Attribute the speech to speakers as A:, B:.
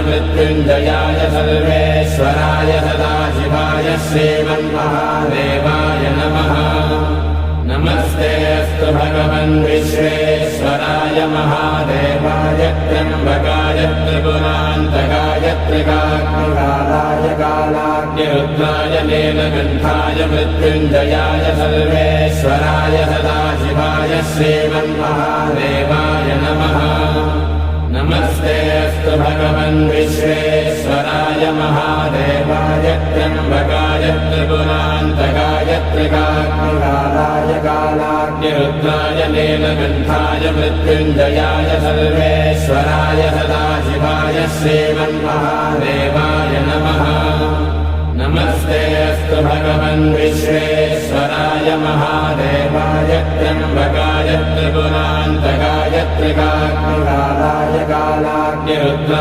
A: मृत्युञ्जयाय सर्वेश्वराय सदाशिवाय श्रीमन्महादेवाय नमः। नमस्तेऽस्तु भगवन् विश्वेश्वराय महादेवाय त्र्यम्बकाय त्रिपुरान्तकाय त्रिकाग्निकालाय कालाग्निरुद्राय नीलकण्ठाय मृत्युञ्जयाय सर्वेश्वराय सदाशिवाय श्रीमन्महादेवाय नमः। नमस्तेऽस्तु भगवन् विश्वेश्वराय महादेवाय त्र्यम्बकाय त्रिपुरान्तकाय त्रिकाग्निकालाय कालाग्निरुद्राय नीलकण्ठाय मृत्युञ्जयाय सर्वेश्वराय सदाशिवाय श्रीमन्महादेवाय नमः। नमस्तेऽस्तु भगवन् विश्वेश्वराय महादेवाय त्र्यम्बकाय त्रिपुरान्तकाय त्रिकाग्निकालाय कालाग्निरुद्राय